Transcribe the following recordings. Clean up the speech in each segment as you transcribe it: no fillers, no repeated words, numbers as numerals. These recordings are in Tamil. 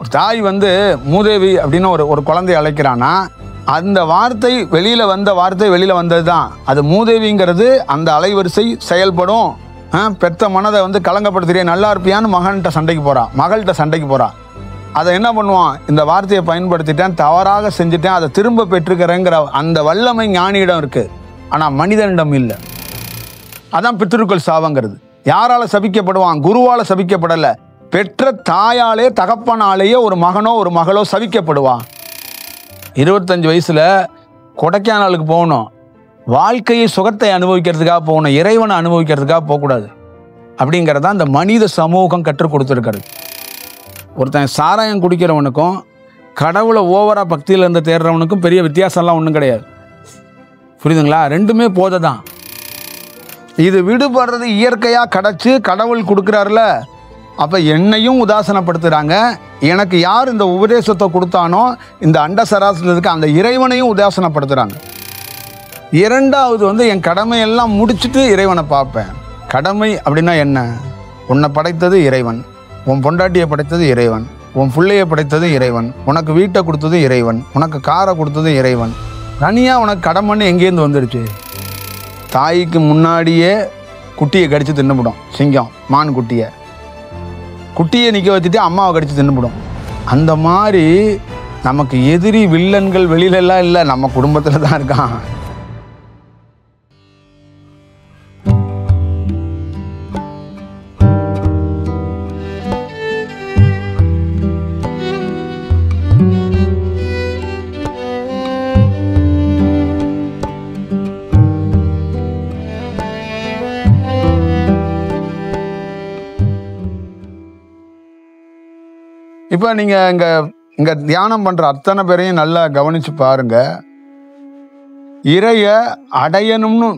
ஒரு தாய் வந்து மூதேவி அப்படின்னு ஒரு குழந்தைய அழைக்கிறான்னா அந்த வார்த்தை வெளியில வந்த வார்த்தை வெளியில வந்தது தான். அது மூதேவிங்கிறது அந்த அலைவரிசை செயல்படும். பெத்த மனதை வந்து கலங்கப்படுத்துறிய, நல்லா இருப்பியான்னு மகன்கிட்ட சண்டைக்கு போறான், மகள்கிட்ட சண்டைக்கு போறான். அதை என்ன பண்ணுவான், இந்த வார்த்தையை பயன்படுத்திட்டேன், தவறாக செஞ்சுட்டேன், அதை திரும்ப பெற்றுக்கிறேங்கிற அந்த வல்லமை ஞானியிடம் இருக்கு. ஆனால் மனிதனிடம் இல்லை. அதான் பித்ருக்கள் சாபங்கிறது. யாரால சபிக்கப்படுவான்? குருவால சபிக்கப்படலை. பெற்ற தாயாலே தகப்பனாலேயே ஒரு மகனோ ஒரு மகளோ சபிக்கப்படுவான். 25 வயசுல கொடைக்கானலுக்கு போகணும், வாழ்க்கையை சுகத்தை அனுபவிக்கிறதுக்காக போகணும், இறைவனை அனுபவிக்கிறதுக்காக போகக்கூடாது அப்படிங்கிறதான் இந்த மனித சமூகம் கற்றுக் கொடுத்துருக்கிறது. ஒருத்தன் சாராயம் குடிக்கிறவனுக்கும் கடவுளை ஓவரா பக்தியில் இருந்து தேடுறவனுக்கும் பெரிய வித்தியாசம்லாம் ஒன்றும் கிடையாது. புரியுதுங்களா? ரெண்டுமே போதை தான். இது விடுபடுறது இயற்கையாக கிடச்சி கடவுள் கொடுக்குறாருல. அப்போ என்னையும் உதாசனப்படுத்துகிறாங்க. எனக்கு யார் இந்த உபதேசத்தை கொடுத்தானோ இந்த அண்ட சராசரில் இருக்க அந்த இறைவனையும் உதாசனப்படுத்துகிறாங்க. இரண்டாவது வந்து என் கடமையெல்லாம் முடிச்சுட்டு இறைவனை பார்ப்பேன். கடமை அப்படின்னா என்ன? உன்னை படைத்தது இறைவன், உன் பொண்டாட்டியை படைத்தது இறைவன், உன் பிள்ளையை படைத்தது இறைவன், உனக்கு வீட்டை கொடுத்தது இறைவன், உனக்கு காரை கொடுத்தது இறைவன். தனியாக உனக்கு கடமைன்னு எங்கேருந்து வந்துடுச்சு? தாய்க்கு முன்னாடியே குட்டியை கடித்து தின்னுபிடும் சிங்கம், மான் குட்டியை நிற்க வச்சுட்டு அம்மாவை கடித்து தின்னுபிடும். அந்த மாதிரி நமக்கு எதிரி வில்லன்கள் வெளியிலெல்லாம் இல்லை, நம்ம குடும்பத்தில் தான் இருக்கான். இப்போ நீங்கள் இங்கே தியானம் பண்ணுற அத்தனை பேரையும் நல்லா கவனித்து பாருங்க. இறையை அடையணும்னு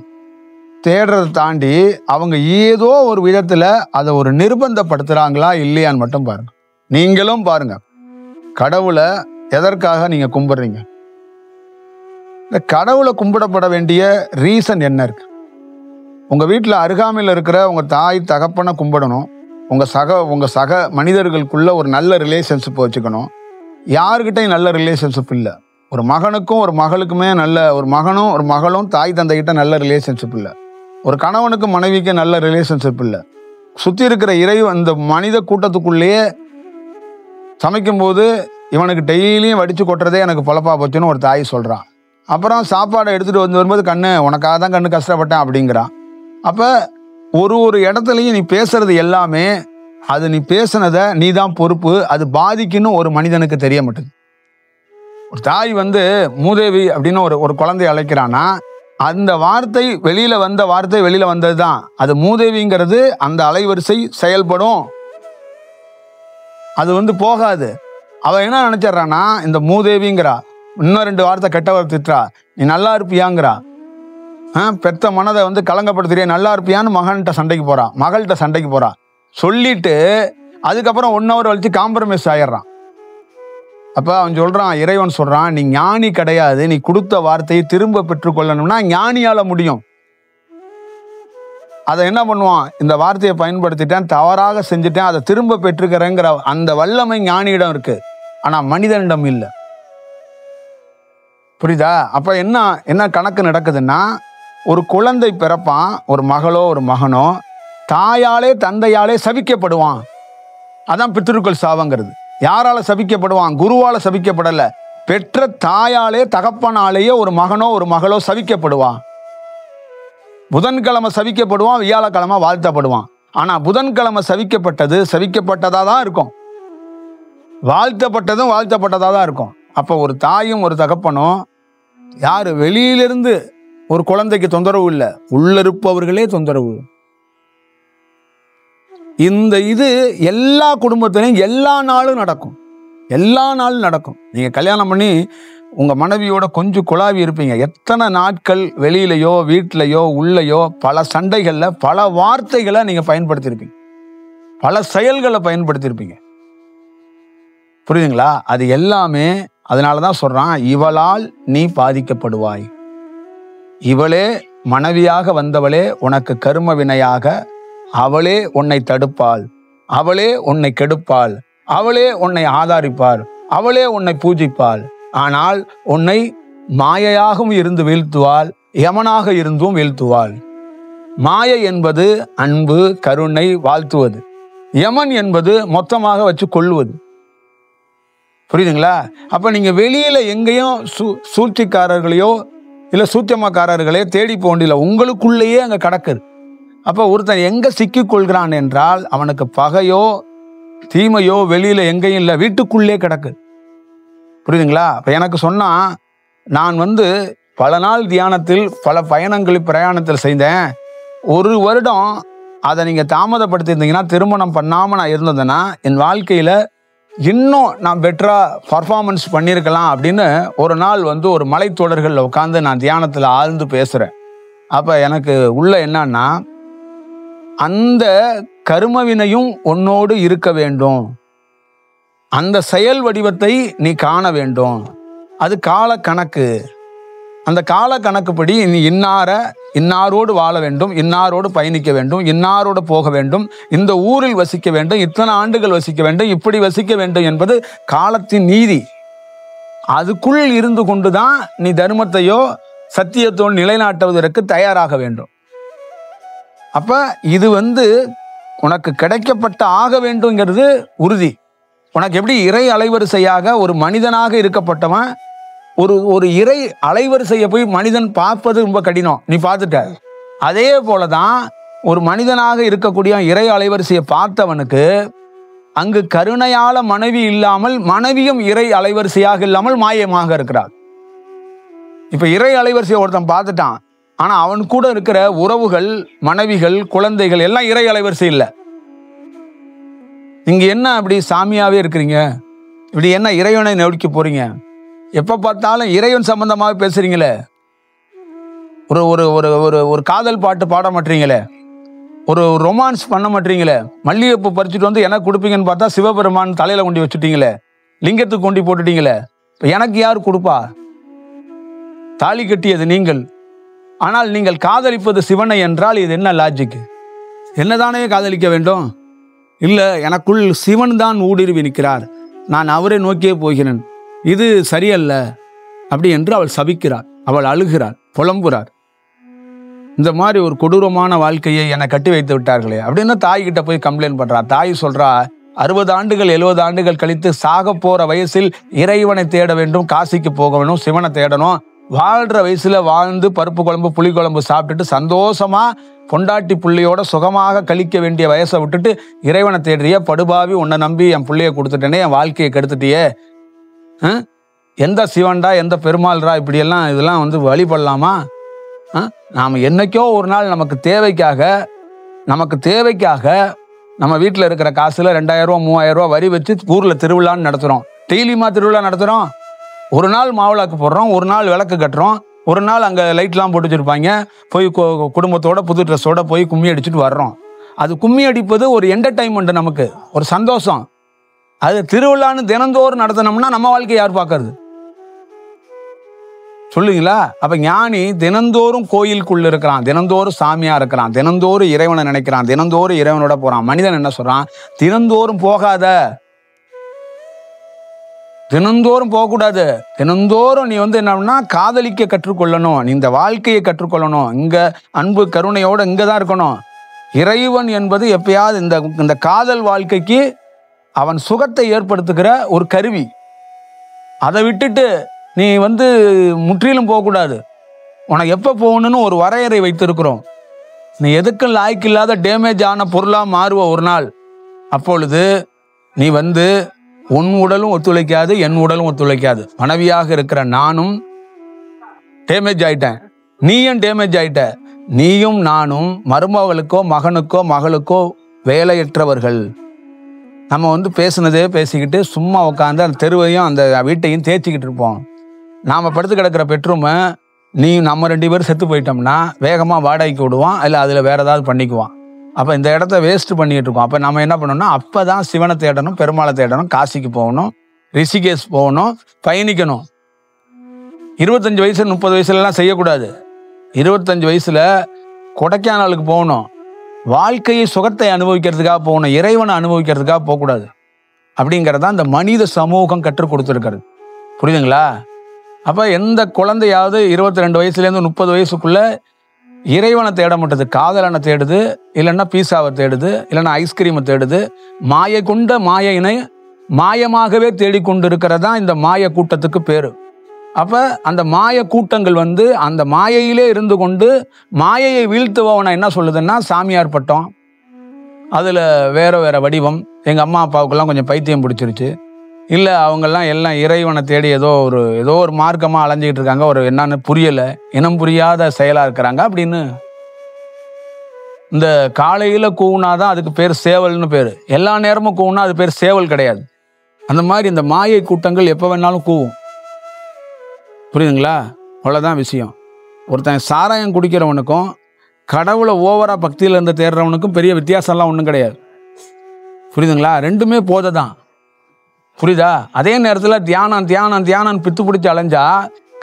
தேடுறதை தாண்டி அவங்க ஏதோ ஒரு விதத்தில் அதை ஒரு நிர்பந்தப்படுத்துகிறாங்களா இல்லையான்னு மட்டும் பாருங்க. நீங்களும் பாருங்க, கடவுளை எதற்காக நீங்கள் கும்பிட்றீங்க? இந்த கடவுளை கும்பிடப்பட வேண்டிய ரீசன் என்ன இருக்கு? உங்கள் வீட்டில் அருகாமையில் இருக்கிற உங்கள் தாய் தகப்பனை கும்பிடணும். உங்கள் சக மனிதர்களுக்குள்ள ஒரு நல்ல ரிலேஷன்ஷிப் வச்சுக்கணும். யாருக்கிட்டையும் நல்ல ரிலேஷன்ஷிப் இல்லை. ஒரு மகனுக்கும் ஒரு மகளுக்குமே ஒரு மகனும் ஒரு மகளும் தாய் தந்தைகிட்ட நல்ல ரிலேஷன்ஷிப் இல்லை. ஒரு கணவனுக்கும் மனைவிக்கு நல்ல ரிலேஷன்ஷிப் இல்லை. சுற்றி இருக்கிற இந்த மனித கூட்டத்துக்குள்ளேயே சமைக்கும்போது இவனுக்கு டெய்லியும் வடித்து கொட்டுறதே எனக்கு பொழப்பா போச்சுன்னு ஒரு தாய் சொல்கிறான். அப்புறம் சாப்பாடை எடுத்துகிட்டு வரும்போது கண்ணு உனக்காக தான் கண்ணு கஷ்டப்பட்டேன் அப்படிங்கிறான். அப்போ ஒரு இடத்துலையும் நீ பேசுறது எல்லாமே அது நீ பேசுனதை நீ தான் பொறுப்பு, அது பாதிக்குன்னு ஒரு மனிதனுக்கு தெரிய மாட்டேங்குது. ஒரு தாய் வந்து மூதேவி அப்படின்னு ஒரு குழந்தைய அழைக்கிறான்னா அந்த வார்த்தை வெளியில வந்த வார்த்தை வெளியில வந்தது தான். அது மூதேவிங்கிறது அந்த அலைவரிசை செயல்படும். அது வந்து போகாது. அவ என்ன நினைச்சிடறான்னா, இந்த மூதேவிங்கிறா, இன்னும் 2 வார்த்தை கெட்டவர் திட்டுறா, நீ நல்லா இருப்பியாங்கிறா. பெத்த மனதை வந்து கலங்கப்படுத்துறிய, நல்லா இருப்பியான்னு மகன்கிட்ட சண்டைக்கு போறான், மகள்கிட்ட சண்டைக்கு போறான். சொல்லிட்டு அதுக்கப்புறம் 1 hour கழிச்சு காம்ப்ரமைஸ் ஆயிடுறான். அப்ப அவன் சொல்றான், இறைவன் சொல்றான், நீ ஞானி கிடையாது, நீ கொடுத்த வார்த்தையை திரும்ப பெற்றுக்கொள்ளணும்னா ஞானியால முடியும். அதை என்ன பண்ணுவான், இந்த வார்த்தையை பயன்படுத்திட்டேன், தவறாக செஞ்சுட்டேன், அதை திரும்ப பெற்றுக்கிறேங்கிற அந்த வல்லமை ஞானியிடம் இருக்கு. ஆனா மனிதனிடம் இல்லை. புரியுதா? அப்ப என்ன கணக்கு நடக்குதுன்னா, ஒரு குழந்தை பிறப்பான், ஒரு மகளோ ஒரு மகனோ, தாயாலே தந்தையாலே சபிக்கப்படுவான். அதான் பித்ருக்கள் சாபங்கிறது. யாரால சபிக்கப்படுவான்? குருவால சபிக்கப்படலை. பெற்ற தாயாலே தகப்பனாலேயே ஒரு மகனோ ஒரு மகளோ சபிக்கப்படுவான். புதன்கிழமை சபிக்கப்படுவான், வியாழக்கிழமை வாழ்த்தப்படுவான். ஆனா புதன்கிழமை சபிக்கப்பட்டதா தான் இருக்கும், வாழ்த்தப்பட்டதும் வாழ்த்தப்பட்டதா தான் இருக்கும். அப்போ ஒரு தாயும் ஒரு தகப்பனும் யாரு வெளியிலிருந்து ஒரு குழந்தைக்கு தொந்தரவு இல்லை, உள்ளிருப்பவர்களே தொந்தரவு. இது எல்லா குடும்பத்திலையும் எல்லா நாளும் நடக்கும். நீங்க கல்யாணம் பண்ணி உங்க மனைவியோட கொஞ்சம் குழாவி இருப்பீங்க. எத்தனை நாட்கள் வெளியிலையோ வீட்டிலையோ உள்ளேயோ பல சண்டைகள்ல பல வார்த்தைகளை நீங்க பயன்படுத்தியிருப்பீங்க, பல செயல்களை பயன்படுத்தியிருப்பீங்க. புரியுதுங்களா? அது எல்லாமே அதனாலதான் சொல்றான், இவளால் நீ பாதிக்கப்படுவாய். இவளே மனைவியாக வந்தவளே உனக்கு கர்ம வினையாக அவளே உன்னை தடுப்பாள், அவளே உன்னை கெடுப்பாள், அவளே உன்னை ஆதாரிப்பார், அவளே உன்னை பூஜிப்பாள். ஆனால் உன்னை மாயையாகவும் இருந்து வீழ்த்துவாள், யமனாக இருந்தும் வீழ்த்துவாள். மாயை என்பது அன்பு, கருணை, வாழ்த்துவது. யமன் என்பது மொத்தமாக வச்சு கொள்வது. புரியுதுங்களா? அப்ப நீங்க வெளியில எங்கேயும் சூழ்ச்சிக்காரர்களையோ இல்ல சூத்தியமாக்காரர்களையோ தேடி போண்டில, உங்களுக்குள்ளேயே அங்க கிடக்குது. அப்ப ஒருத்தன் எங்க சிக்கிக் கொள்கிறான் என்றால் அவனுக்கு பகையோ தீமையோ வெளியில எங்கேயும் இல்லை, வீட்டுக்குள்ளே கிடக்கு. புரியுதுங்களா? அப்ப எனக்கு சொன்னா, நான் பல நாள் தியானத்தில் பல பிரயாணத்தில் செய்தேன். 1 வருடம் அதை நீங்க தாமதப்படுத்தியிருந்தீங்கன்னா, திருமணம் பண்ணாம நான் இருந்ததுன்னா என் வாழ்க்கையில இன்னும் நான் பெட்டரா பர்ஃபார்மன்ஸ் பண்ணியிருக்கலாம் அப்படின்னு ஒரு நாள் ஒரு மலைத்தொடர்கள் உட்காந்து நான் தியானத்தில் ஆழ்ந்து பேசுறேன். அப்ப எனக்கு உள்ள என்னன்னா, அந்த கர்மவினையும் உன்னோடு இருக்க வேண்டும், அந்த செயல் வடிவத்தை நீ காண வேண்டும். அது கால கணக்கு. அந்த கால கணக்குப்படி நீ இன்னாரோடு வாழ வேண்டும், இன்னாரோடு பயணிக்க வேண்டும், இன்னாரோடு போக வேண்டும், இந்த ஊரில் வசிக்க வேண்டும், இத்தனை ஆண்டுகள் வசிக்க வேண்டும், இப்படி வசிக்க வேண்டும் என்பது காலத்தின் நீதி. அதுக்குள் இருந்து கொண்டுதான் நீ தர்மத்தையோ சத்தியத்தோ நிலைநாட்டுவதற்கு தயாராக வேண்டும். அப்ப இது உனக்கு கிடைக்கப்பட்ட ஆக வேண்டும்ங்கிறது உறுதி. உனக்கு எப்படி இறை அலைவரிசையாக ஒரு மனிதனாக இருக்கப்பட்டவன் ஒரு இறை அலைவரிசையை போய் மனிதன் பார்ப்பது ரொம்ப கடினம், நீ பார்த்துட்ட. அதே போலதான் ஒரு மனிதனாக இருக்கக்கூடிய இறை அலைவரிசையை பார்த்தவனுக்கு அங்கு கருணையால மனைவி இல்லாமல், மனைவியும் இறை அலைவரிசையாக இல்லாமல் மாயமாக இருக்கிறார். இப்ப இறை அலைவரிசையை ஒருத்தன் பார்த்துட்டான், ஆனா அவன் கூட இருக்கிற உறவுகள், மனைவிகள், குழந்தைகள் எல்லாம் இறை அலைவரிசை இல்லை. நீங்க என்ன அப்படி சாமியாவே இருக்கிறீங்க? இப்படி என்ன இறைவனை நோக்கி போறீங்க? எப்ப பார்த்தாலும் இறைவன் சம்பந்தமாக பேசுறீங்களே, ஒரு ஒரு ஒரு ஒரு ஒரு காதல் பாட்டு பாட மாட்டீங்களே, ஒரு ரொமான்ஸ் பண்ண மாட்டீங்களே, மல்லிகைப்பூ பறிச்சுட்டு எனக்கு கொடுப்பீங்கன்னு பார்த்தா சிவபெருமான் தலையில கொண்டு வச்சுட்டீங்களே, லிங்கத்துக்கு கொண்டு போட்டுட்டீங்களே. எனக்கு யார் கொடுப்பா? தாலி கட்டியது நீங்கள், ஆனால் நீங்கள் காதலிப்பது சிவனை என்றால் இது என்ன லாஜிக்? என்னதானே காதலிக்க வேண்டும்? இல்லை, எனக்குள் சிவன் தான் ஊடுருவி நிற்கிறார், நான் அவரை நோக்கியே போகிறேன், இது சரியல்ல அப்படி என்று அவள் சபிக்கிறார், அவள் அழுகிறார், புலம்புறார். இந்த மாதிரி ஒரு கொடூரமான வாழ்க்கையை என்னை கட்டி வைத்து விட்டார்களே அப்படின்னு தாய்கிட்ட போய் கம்ப்ளைண்ட் பண்றா. தாய் சொல்றா, 60 ஆண்டுகள் 70 ஆண்டுகள் கழித்து சாக போற வயசில் இறைவனை தேட வேண்டும், காசிக்கு போக வேண்டும், சிவனை தேடணும். வாழ்ற வயசுல வாழ்ந்து பருப்பு குழம்பு புளி குழம்பு சாப்பிட்டுட்டு சந்தோஷமா பொண்டாட்டி புள்ளையோட சுகமாக கழிக்க வேண்டிய வயசை விட்டுட்டு இறைவனை தேடுறிய படுபாவி, உன்னை நம்பி என் பிள்ளைய கொடுத்துட்டேனே, என் வாழ்க்கையை கெடுத்துட்டியே, எந்த சிவன்டா எந்த பெருமாள்ரா, இப்படியெல்லாம் இதெல்லாம் வழிபடலாமா? நாம் என்னைக்கோ ஒரு நாள் நமக்கு தேவைக்காக நம்ம வீட்டில் இருக்கிற காசுல 2000 ரூபா 3000 ரூபா வரி வச்சு ஊர்ல திருவிழான்னு நடத்துறோம். டெய்லியுமா திருவிழா நடத்துறோம்? ஒரு நாள் மாவிளக்கு போடுறோம், ஒரு நாள் விளக்கு கட்டுறோம், ஒரு நாள் அங்கே லைட்லாம் போட்டு வச்சிருப்பாங்க, போய் குடும்பத்தோட புது ட்ரெஸ்ஸோட போய் கும்மி அடிச்சுட்டு வர்றோம். அது கும்மி அடிப்பது ஒரு என்டர்டைன்மெண்ட், நமக்கு ஒரு சந்தோஷம். அது திருவிழான்னு தினந்தோறும் நடத்தினோம்னா நம்ம வாழ்க்கை யார் பார்க்கறது? சொல்லுங்களா? அப்ப ஞானி தினந்தோறும் கோயிலுக்குள்ள இருக்கிறான், தினந்தோறும் சாமியா இருக்கிறான், தினந்தோறும் இறைவனை நினைக்கிறான், தினந்தோறும் இறைவனோட போறான். மனிதன் என்ன சொல்றான்? தினந்தோறும் போகாத, தினந்தோறும் போகக்கூடாது. தினந்தோறும் நீ என்னன்னா காதலிக்க கற்றுக்கொள்ளணும், நீ இந்த வாழ்க்கையை கற்றுக்கொள்ளணும், இங்க அன்பு கருணையோட இங்கதான் இருக்கணும். இறைவன் என்பது எப்பயாவது இந்த காதல் வாழ்க்கைக்கு அவன் சுகத்தை ஏற்படுத்துகிற ஒரு கருவி. அதை விட்டுட்டு நீ முற்றிலும் போகக்கூடாது. உனக்கு எப்போ போகணும்னு ஒரு வரையறை வைத்திருக்கிறோம். நீ எதுக்கும் லாய்க்கு இல்லாத டேமேஜ் ஆன பொருளா மாறுவ ஒரு நாள். அப்பொழுது நீ உன் உடலும் ஒத்துழைக்காது, என் உடலும் ஒத்துழைக்காது. மனைவியாக இருக்கிற நானும் டேமேஜ் ஆயிட்டேன், நீயும் டேமேஜ் ஆயிட்ட. நீயும் நானும் மருமகளுக்கோ மகனுக்கோ மகளுக்கோ வேலையற்றவர்கள். நம்ம பேசுனதே பேசிக்கிட்டு சும்மா உட்காந்து அந்த தெருவையும் அந்த வீட்டையும் தேய்ச்சிக்கிட்டு இருப்போம். நாம் படுத்து கிடக்கிற பெட்ரூமை நம்ம 2 பேரும் செத்து போயிட்டோம்னா வேகமாக வாடகைக்கு விடுவான், இல்லை அதில் வேற ஏதாவது பண்ணிக்குவான். அப்போ இந்த இடத்த வேஸ்ட் பண்ணிட்டு இருக்கோம். அப்போ நம்ம என்ன பண்ணணும்னா, அப்போ தான் சிவனை தேடணும், பெருமாளை தேடணும், காசிக்கு போகணும், ரிஷிகேஷ் போகணும், பயணிக்கணும். 25 வயசு 30 வயசுலலாம் செய்யக்கூடாது. 25 வயசுல கொடைக்கானலுக்கு போகணும். வாழ்க்கையை சுகத்தை அனுபவிக்கிறதுக்காக போகணும், இறைவனை அனுபவிக்கிறதுக்காக போகக்கூடாது. அப்படிங்கிறத அந்த மனித சமூகம் கற்றுக் கொடுத்துருக்கிறது. புரியுதுங்களா? அப்போ எந்த குழந்தையாவது 22 வயசுலேருந்து 30 வயசுக்குள்ள இறைவனை தேட மாட்டேது, காதலனை தேடுது, இல்லைன்னா பீஸாவை தேடுது, இல்லைன்னா ஐஸ்கிரீமை தேடுது. மாயை கொண்ட மாயினை மாயமாகவே தேடிக்கொண்டு இருக்கிறதா இந்த மாய கூட்டத்துக்கு பேரு. அப்போ அந்த மாய கூட்டங்கள் அந்த மாயையிலே இருந்து கொண்டு மாயையை வீழ்த்துவவனை என்ன சொல்லுதுன்னா சாமியார் பட்டம், அதில் வேற வேற வடிவம். எங்கள் அம்மா அப்பாவுக்கெல்லாம் கொஞ்சம் பைத்தியம் பிடிச்சிருச்சு, இல்லை அவங்கெல்லாம் எல்லாம் இறைவனை தேடி ஏதோ ஒரு மார்க்கமாக அலைஞ்சிக்கிட்டு இருக்காங்க, ஒரு என்னன்னு புரியலை, இனம் புரியாத செயலாக இருக்கிறாங்க அப்படின்னு. இந்த காலையில் கூவுனாதான் அதுக்கு பேர் சேவல்னு பேர், எல்லா நேரமும் கூவுனா அது பேர் சேவல் கிடையாது. அந்த மாதிரி இந்த மாயை கூட்டங்கள் எப்போ வேணாலும் கூவும். புரியுதுங்களா? அவ்வளோதான் விஷயம். ஒருத்தன் சாராயம் குடிக்கிறவனுக்கும் கடவுளை ஓவரா பக்தியில் இருந்து தேடுறவனுக்கும் பெரிய வித்தியாசம்லாம் ஒன்றும் கிடையாது. புரியுதுங்களா? ரெண்டுமே போதை தான். புரியுதா? அதே நேரத்தில் தியானம் பித்து பிடிச்சி அலைஞ்சா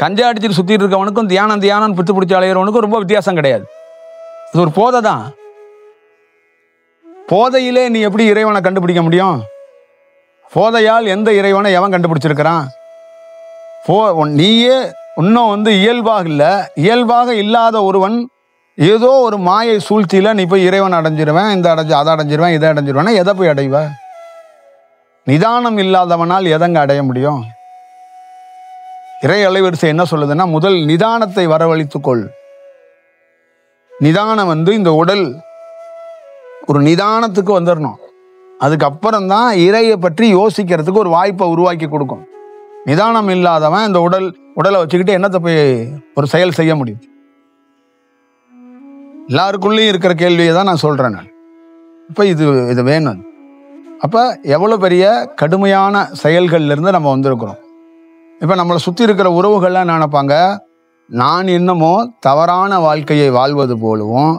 கஞ்சா அடிச்சுட்டு சுற்றிட்டு இருக்கவனுக்கும் தியானம் பித்து பிடிச்சி அலைகிறவனுக்கும் ரொம்ப வித்தியாசம் கிடையாது. இது ஒரு போதை தான். போதையிலே நீ எப்படி இறைவனை கண்டுபிடிக்க முடியும்? போதையால் எந்த இறைவனை எவன் கண்டுபிடிச்சிருக்கிறான்? நீயே இன்னும் இயல்பாக இல்லாத ஒருவன் ஏதோ ஒரு மாயை சூழ்ச்சியில் நீ போய் இறைவன் அடைஞ்சிருவேன், அதை அடைஞ்சிருவேன், இதை அடைஞ்சிருவேன்னா எதை போய் அடைவ? நிதானம் இல்லாதவனால் எதங்க அடைய முடியும்? இறை அலைவரிசை என்ன சொல்லுதுன்னா, முதல் நிதானத்தை வரவழைத்துக்கொள். நிதானம் இந்த உடல் ஒரு நிதானத்துக்கு வந்துடணும். அதுக்கப்புறம்தான் இறையை பற்றி யோசிக்கிறதுக்கு ஒரு வாய்ப்பை உருவாக்கி கொடுக்கும். நிதானம் இல்லாதவன் இந்த உடலை வச்சுக்கிட்டு என்னத்தை போய் ஒரு செயல் செய்ய முடியும்? எல்லாருக்குள்ளேயும் இருக்கிற கேள்வியை தான் நான் சொல்றேன். நான் இப்போ இது வேணும். அப்போ எவ்வளோ பெரிய கடுமையான செயல்கள்ல இருந்து நம்ம வந்திருக்கிறோம். இப்போ நம்மளை சுற்றி இருக்கிற உறவுகள்லாம் நினைப்பாங்க, நான் என்னமோ தவறான வாழ்க்கையை வாழ்வது போலவும்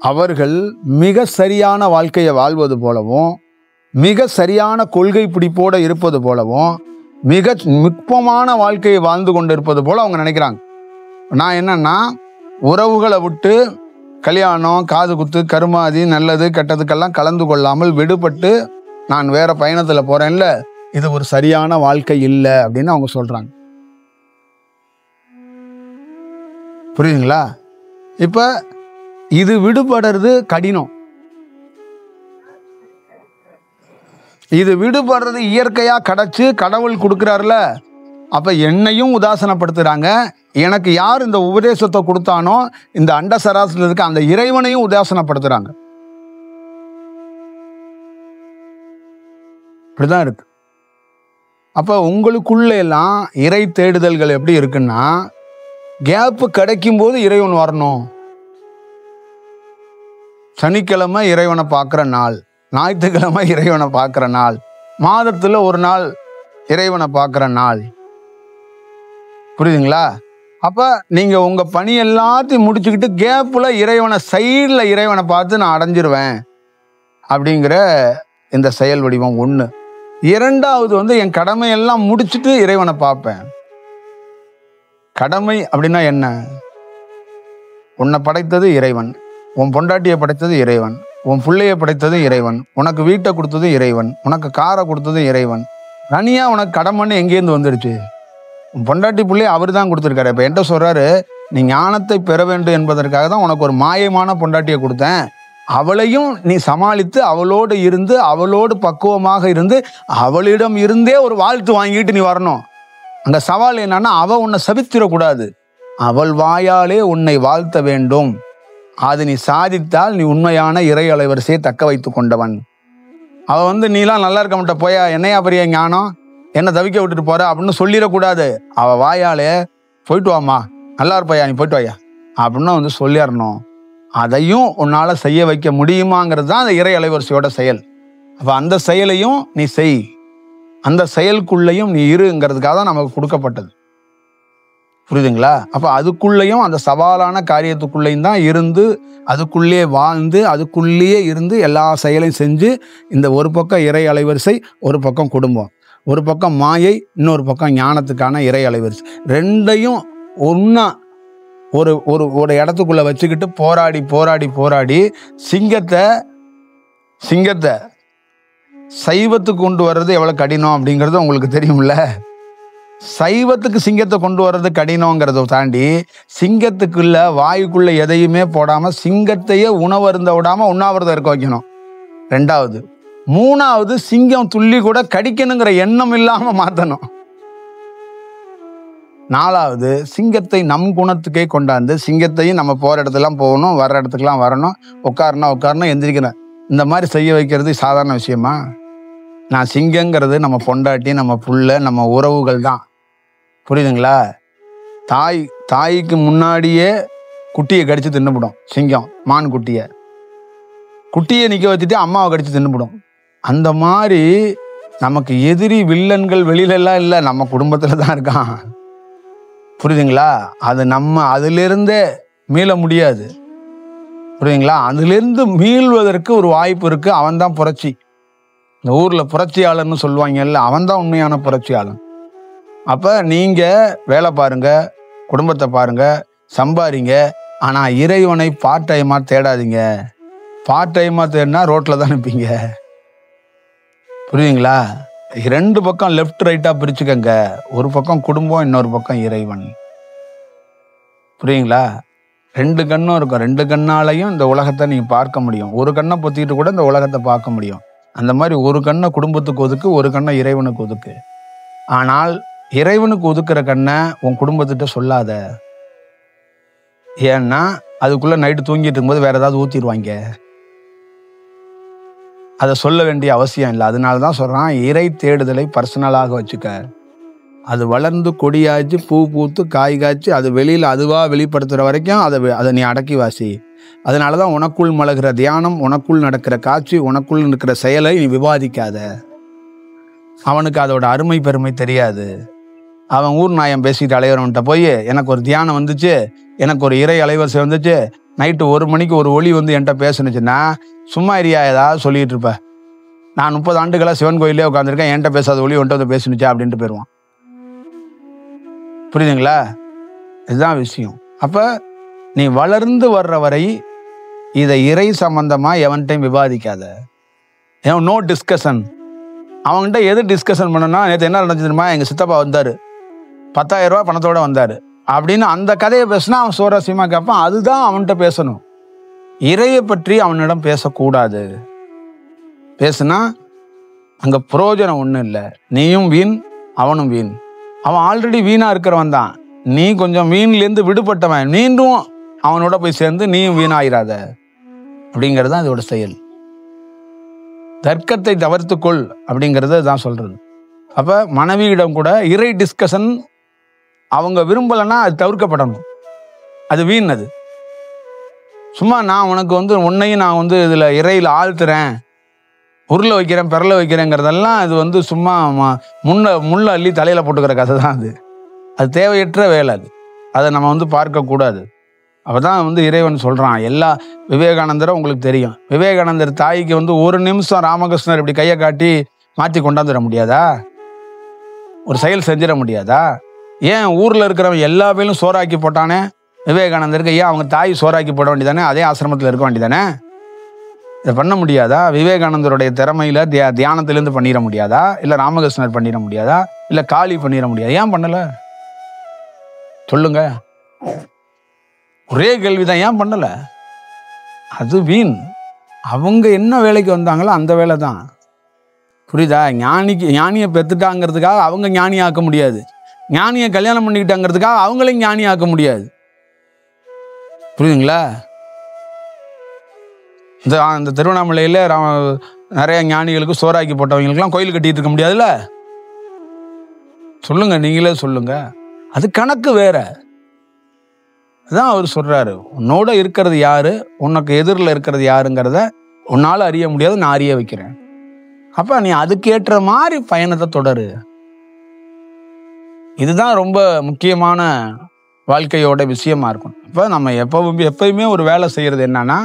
அவர்கள் மிக சரியான வாழ்க்கையை வாழ்வது போலவும், மிக சரியான கொள்கை பிடிப்போடு இருப்பது போலவும், மிக நுட்பமான வாழ்க்கையை வாழ்ந்து கொண்டு இருப்பது போல அவங்க நினைக்கிறாங்க. நான் என்னன்னா, உறவுகளை விட்டு கல்யாணம், காது குத்து, கருமாதி, நல்லது கெட்டதுக்கெல்லாம் கலந்து கொள்ளாமல் விடுபட்டு நான் வேற பயணத்தில் போறேன்ல, இது ஒரு சரியான வாழ்க்கை இல்லை அப்படின்னு அவங்க சொல்றாங்க. புரியுதுங்களா? இப்ப இது விடுபடுறது கடினம். இது விடுபடுறது இயற்கையா கிடைச்சு கடவுள் கொடுக்கிறார்ல. அப்ப என்னையும் உதாசனப்படுத்துறாங்க. எனக்கு யார் இந்த உபதேசத்தை கொடுத்தானோ, இந்த அண்ட சராசரில் இருக்க அந்த இறைவனையும் உதாசனப்படுத்துறாங்க. இப்படிதான் இருக்கு. அப்ப உங்களுக்குள்ள எல்லாம் இறை தேடுதல்கள் எப்படி இருக்குன்னா, கேப்பு கிடைக்கும் போது இறைவன் வரணும். சனிக்கிழமை இறைவனை பார்க்குற நாள், ஞாயிற்றுக்கிழமை இறைவனை பார்க்குற நாள், மாதத்துல ஒரு நாள் இறைவனை பார்க்குற நாள். புரியுதுங்களா? அப்ப நீங்க உங்க பணி எல்லாத்தையும் முடிச்சுக்கிட்டு கேப்புல சைடில் இறைவனை பார்த்து நான் அடைஞ்சிருவேன் அப்படிங்கிற இந்த செயல் வடிவம் ஒண்ணு. இரண்டாவது என் கடமையெல்லாம் முடிச்சுட்டு இறைவனை பார்ப்பேன். கடமை அப்படின்னா என்ன? உன்னை படைத்தது இறைவன், உன் பொண்டாட்டியை படைத்தது இறைவன், உன் பிள்ளைய படைத்தது இறைவன், உனக்கு வீட்டை கொடுத்தது இறைவன், உனக்கு காரை கொடுத்தது இறைவன். தனியா உனக்கு கடமைன்னு எங்கேருந்து வந்துடுச்சு? உன் பொண்டாட்டி பிள்ளைய அவர் தான் கொடுத்துருக்காரு. இப்போ என்கிட்ட சொல்றாரு, நீ ஞானத்தை பெற வேண்டும் என்பதற்காக தான் உனக்கு ஒரு மாயமான பொண்டாட்டியை கொடுத்தேன். அவளையும் நீ சமாளித்து அவளோடு இருந்து அவளோடு பக்குவமாக இருந்து அவளிடம் இருந்தே ஒரு வாழ்த்து வாங்கிட்டு நீ வரணும். அங்க சவால் என்னன்னா, அவ உன்னை சபித்திடக்கூடாது, அவள் வாயாலே உன்னை வாழ்த்த வேண்டும். அது நீ சாதித்தால் நீ உண்மையான இறை அலைவரிசையை தக்க வைத்து கொண்டவன். அவ நீலாம் நல்லா இருக்க மாட்ட, போயா என்னையா பெரிய ஞானம், என்ன தவிக்க விட்டுட்டு போற அப்படின்னு சொல்லிடக்கூடாது. அவ வாயாலே போயிட்டு வாமா, நல்லா இருப்பையா, நீ போயிட்டு வாயா அப்படின்னு சொல்லிடணும். அதையும் உன்னால செய்ய வைக்க முடியுமாங்கிறது தான் அந்த இறை அலைவரிசையோட செயல். அப்ப அந்த செயலையும் நீ செய், அந்த செயலுக்குள்ளேயும் நீ இருங்கிறதுக்காக தான் நமக்கு கொடுக்கப்பட்டது. புரியுதுங்களா? அப்ப அதுக்குள்ளேயும் அந்த சவாலான காரியத்துக்குள்ளேயும் தான் இருந்து, அதுக்குள்ளே வாழ்ந்து, அதுக்குள்ளேயே இருந்து எல்லா செயலையும் செஞ்சு, இந்த ஒரு பக்கம் இறை அலைவரிசை, ஒரு பக்கம் குடும்பம், ஒரு பக்கம் மாயை, இன்னொரு பக்கம் ஞானத்துக்கான இறை அலைவரிசை, ரெண்டையும் ஒன்னா ஒரு ஒரு ஒரு இடத்துக்குள்ள வச்சுக்கிட்டு போராடி போராடி போராடி சிங்கத்தை சிங்கத்தை சைவத்துக்கு கொண்டு வர்றது எவ்வளவு கடினம் அப்படிங்கிறது உங்களுக்கு தெரியும்ல. சைவத்துக்கு சிங்கத்தை கொண்டு வர்றது கடினங்கிறத தாண்டி சிங்கத்துக்குள்ள வாயுக்குள்ள எதையுமே போடாம சிங்கத்தையே உணவருந்த விடாம உண்ணாவிரதம் இருக்க வைக்கணும். 2வது. 3வது, சிங்கம் துள்ளி கூட கடிக்கணுங்கிற எண்ணம் இல்லாம மாத்தணும். 4வது, சிங்கத்தை நம் குணத்துக்கே கொண்டாந்து சிங்கத்தையும் நம்ம போற இடத்துலாம் போகணும், வர்ற இடத்துக்குலாம் வரணும், உட்காரணும், எந்திரிக்கணும், இந்த மாதிரி செய்ய வைக்கிறது சாதாரண விஷயமா? நான் சிங்கங்கிறது நம்ம பொண்டாட்டி, நம்ம புள்ள, நம்ம உறவுகள் தான். புரியுதுங்களா? தாய்க்கு முன்னாடியே குட்டியை கடிச்சு தின்னுபிடும் சிங்கம். மான் குட்டியை நிற்க வச்சுட்டு அம்மாவை கடிச்சு தின்னுபிடும். அந்த மாதிரி நமக்கு எதிரி வில்லன்கள் வெளியிலலாம் இல்லை, நம்ம குடும்பத்தில் தான் இருக்கான். புரியுதுங்களா? அது நம்ம அதிலிருந்தே மீள முடியாது. புரியுதுங்களா? அதிலிருந்து மீள்வதற்கு ஒரு வாய்ப்பு இருக்கு. அவன் தான் புரட்சி. இந்த ஊர்ல புரட்சியாளர்னு சொல்லுவாங்கல்ல, அவன் தான் உண்மையான புரட்சியாளன். அப்ப நீங்க வேலை பாருங்க, குடும்பத்தை பாருங்க, சம்பாதிங்க. ஆனா இறைவனை பார்ட் டைமா தேடாதீங்க. பார்ட் டைமா தேடினா ரோட்ல தான் நிற்பீங்க. புரியுதுங்களா? 2 பக்கம் லெஃப்ட் ரைட்டா பிரிச்சுக்கங்க. ஒரு பக்கம் குடும்பம், இன்னொரு பக்கம் இறைவன். புரியுங்களா? 2 கண்ணும் இருக்கும். 2 கண்ணாலையும் இந்த உலகத்தை நீங்க பார்க்க முடியும். ஒரு கண்ணை பொத்திட்டு கூட இந்த உலகத்தை பார்க்க முடியும். அந்த மாதிரி ஒரு கண்ணை குடும்பத்துக்கு ஒதுக்கு, ஒரு கண்ணை இறைவனுக்கு ஒதுக்கு. ஆனால் இறைவனுக்கு ஒதுக்குற கண்ணை உன் குடும்பத்திட்ட சொல்லாத. ஏன்னா அதுக்குள்ள நைட்டு தூங்கிட்டு இருக்கும்போது வேற ஏதாவது ஊத்திடுவாங்க. அதை சொல்ல வேண்டிய அவசியம் இல்லை. அதனாலதான் சொல்றான், இறை தேடுதலை பர்சனலாக வச்சுக்க. அது வளர்ந்து கொடியாச்சு, பூ பூத்து, காய் காய்ச்சி, அது வெளியில அதுவா வெளிப்படுத்துற வரைக்கும் அதை நீ அடக்கி வாசி. அதனாலதான் உனக்குள் மலகிற தியானம், உனக்குள் நடக்கிற காட்சி, உனக்குள் இருக்கிற செயலை நீ விவாதிக்காத. அவனுக்கு அதோட அருமை பெருமை தெரியாது. அவன் ஊர் நாயம் பேசிட்டு அலைவரவன்ட்ட போய், எனக்கு ஒரு தியானம் வந்துச்சு, எனக்கு ஒரு இறை அலைவரிசை வந்துச்சு, நைட்டு 1 மணிக்கு ஒரு ஒளி வந்து என்கிட்ட பேசுனுச்சுன்னா சும்மா இரியா ஏதாவது சொல்லிட்டு இருப்ப. நான் 30 ஆண்டுகளா சிவன் கோயிலே உட்காந்துருக்கேன், என்கிட்ட பேசாத ஒளி ஒன்ட்டு வந்து பேசுனுச்சா அப்படின்ட்டு போயிடுவான். புரியுதுங்களா? இதுதான் விஷயம். அப்ப நீ வளர்ந்து வர்ற வரை இதை இறை சம்பந்தமா எவன்ட்டையும் விவாதிக்காத. No discussion. அவன்கிட்ட எது டிஸ்கஷன் பண்ணனா, நேற்று என்ன நடந்துச்சு தெரியுமா, எங்க சித்தப்பா வந்தாரு, 10,000 ரூபாய் பணத்தோட வந்தாரு அப்படின்னு அந்த கதையை பேசினா அவன் சுவாரஸ்யமா கேட்பான். அதுதான் அவன்கிட்ட பேசணும். இறையை பற்றி அவனிடம் பேசக்கூடாது. பேசுனா அங்க பிரயோஜனம் ஒன்றும் இல்லை. நீயும் வீண், அவனும் வீண். அவன் ஆல்ரெடி வீணா இருக்கிறவன் தான். நீ கொஞ்சம் வீண்லேருந்து விடுபட்டவன், மீண்டும் அவனோட போய் சேர்ந்து நீயும் வீணாயிராத அப்படிங்கிறது தான் இதோட செயல். தர்க்கத்தை தவிர்த்துக்கொள் அப்படிங்கிறத தான் சொல்றது. அப்ப மனைவியிடம் கூட இறை டிஸ்கஷன் அவங்க விரும்பலைன்னா அது தவிர்க்கப்படணும். அது வீண். அது சும்மா நான் உனக்கு உன்னையும் நான் இதுல இறையில ஆழ்த்துறேன், உருளை வைக்கிறேன், பெரல வைக்கிறேங்கிறதெல்லாம் அது சும்மா முள்ள அள்ளி தலையில போட்டுக்கிற கதை தான். அது தேவையற்ற வேலை. அதை நம்ம பார்க்க கூடாது. அப்பதான் இறைவன் சொல்றான். எல்லா விவேகானந்தரை உங்களுக்கு தெரியும். விவேகானந்தர் தாய்க்கு 1 நிமிஷம் ராமகிருஷ்ணர் இப்படி கையை காட்டி மாற்றி கொண்டாந்துட முடியாதா? ஒரு செயல் செஞ்சிட முடியாதா? ஏன் ஊர்ல இருக்கிறவன் எல்லா பேரும் சோறாக்கி போட்டானே விவேகானந்தருக்கு, ஏன் அவங்க தாய் சோறாக்கி போட வேண்டியதானே? அதே ஆசிரமத்தில் இருக்க வேண்டியதானே? இதை பண்ண முடியாதா? விவேகானந்தருடைய திறமையில தியானத்திலிருந்து பண்ணிட முடியாதா? இல்ல ராமகிருஷ்ணர் பண்ணிட முடியாதா? இல்ல காளி பண்ணிட முடியாது? ஏன் பண்ணல சொல்லுங்க? ஒரே கேள்விதான், ஏன் பண்ணல? அது வீண். அவங்க என்ன வேலைக்கு வந்தாங்களோ அந்த வேலை தான். புரியுதா? ஞானியை பெற்றுட்டாங்கிறதுக்காக அவங்க ஞானி ஆக்க முடியாது. ஞானியை கல்யாணம் பண்ணிக்கிட்டாங்கிறதுக்காக அவங்களையும் ஞானி ஆக்க முடியாது. புரியுதுங்களா? இந்த திருவண்ணாமலையில நிறைய ஞானிகளுக்கு சோறாக்கி போட்டவங்களுக்குலாம் கோயில் கட்டிட்டு இருக்க முடியாதுல்ல? சொல்லுங்க, நீங்களே சொல்லுங்க. அது கணக்கு வேற. அதான் அவர் சொல்றாரு, உன்னோட இருக்கிறது யாரு, உனக்கு எதிரில் இருக்கிறது யாருங்கிறத உன்னால அறிய முடியாது, நான் அறிய வைக்கிறேன். அப்ப நீ அதுக்கேற்ற மாதிரி பயணத்தை தொடரு. இதுதான் ரொம்ப முக்கியமான வாழ்க்கையோட விஷயமா இருக்கும். இப்ப நம்ம எப்பயுமே ஒரு வேலை செய்யறது என்னன்னா,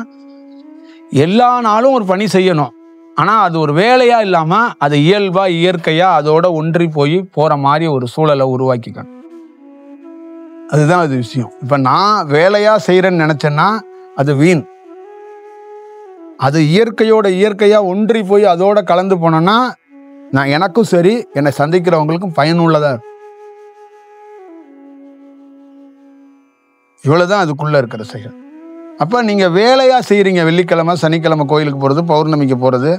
எல்லா நாளும் ஒரு பணி செய்யணும். ஆனா அது ஒரு வேலையா இல்லாம அது இயல்பா இயற்கையா அதோட ஒன்றி போற மாதிரி ஒரு சூழலை உருவாக்கிக்கணும். அதுதான் அது விஷயம். இப்ப நான் வேலையா செய்யறேன்னு நினைச்சேன்னா அது வீண். அது இயற்கையாக ஒன்றி போய் அதோட கலந்து போனோன்னா நான் எனக்கும் சரி என்னை சந்திக்கிறவங்களுக்கும் பயனுள்ளதாக இருக்கும். இவ்வளவுதான் அதுக்குள்ள இருக்கிற செயல். அப்ப நீங்க வேலையா செய்யறீங்க, வெள்ளிக்கிழமை சனிக்கிழமை கோயிலுக்கு போறது, பௌர்ணமிக்கு போறது,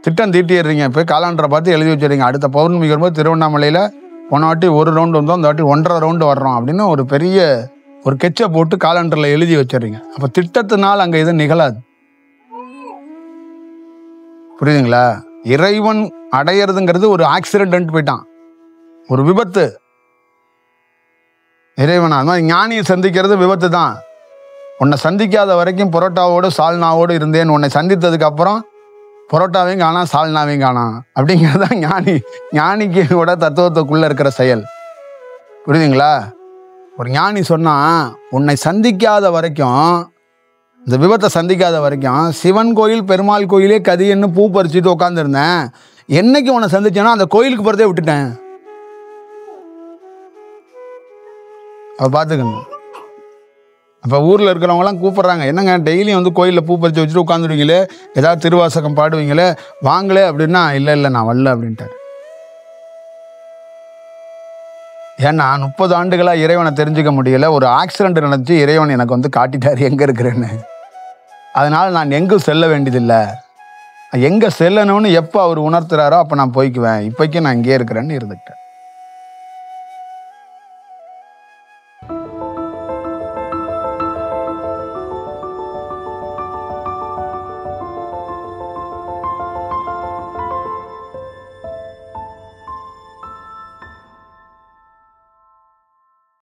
திட்டம் தீட்டிடுறீங்க. இப்போ காலாண்டரை பார்த்து எழுதி வச்சிருங்க, அடுத்த பௌர்ணமிக்கு வரும்போது திருவண்ணாமலையில போன வாட்டி 1 ரவுண்டு வந்தோம், இந்த வாட்டி 1.5 ரவுண்டு வர்றோம் அப்படின்னு ஒரு பெரிய ஒரு கெச்சை போட்டு காலாண்டரில் எழுதி வச்சிடுறீங்க. அப்போ திட்டத்தினால் அங்கே எதுவும் நிகழாது. புரியுதுங்களா? இறைவன் அடையிறதுங்கிறது ஒரு ஆக்சிடென்ட் போயிட்டான், ஒரு விபத்து. இறைவன் அது மாதிரி ஞானியை சந்திக்கிறது விபத்து தான். உன்னை சந்திக்காத வரைக்கும் பரோட்டாவோடு சால்னாவோடு இருந்தேன், உன்னை சந்தித்ததுக்கு அப்புறம் பரோட்டாவையும் காணா சால்னாவையும் காணா அப்படிங்கிறது தான் ஞானிக்கோட தத்துவத்துக்குள்ள இருக்கிற செயல். புரியுதுங்களா? ஒரு ஞானி சொன்னா, உன்னை சந்திக்காத வரைக்கும், இந்த விபத்தை சந்திக்காத வரைக்கும் சிவன் கோயில் பெருமாள் கோயிலே கதின்னு பூ பறிச்சுட்டு உட்காந்துருந்தேன். என்னைக்கு உன்னை சந்திச்சேன்னா அந்த கோயிலுக்கு போறதே விட்டுட்டேன். அப்ப பார்த்துக்கணும். அப்போ ஊரில் இருக்கிறவங்களாம் கூப்பிட்றாங்க, என்னங்க டெய்லியும் வந்து கோயிலில் பூ பறிச்சு வச்சுட்டு உட்காந்துருவீங்களே, ஏதாவது திருவாசகம் பாடுவீங்களே, வாங்களே அப்படின்னா, இல்லை நான் வரல அப்படின்ட்டேன். ஏன்னா 30 ஆண்டுகளாக இறைவனை தெரிஞ்சுக்க முடியல. ஒரு ஆக்சிடென்ட் நடந்துச்சு, இறைவன் எனக்கு வந்து காட்டிட்டார் எங்கே இருக்கிறேன்னு. அதனால் நான் எங்கும் செல்ல வேண்டியதில்லை. எங்கே செல்லணும்னு எப்போ அவர் உணர்த்துறாரோ அப்போ நான் போய்க்குவேன். இப்போக்கி நான் இங்கே இருக்கிறேன்னு இருந்துக்கிட்டேன்.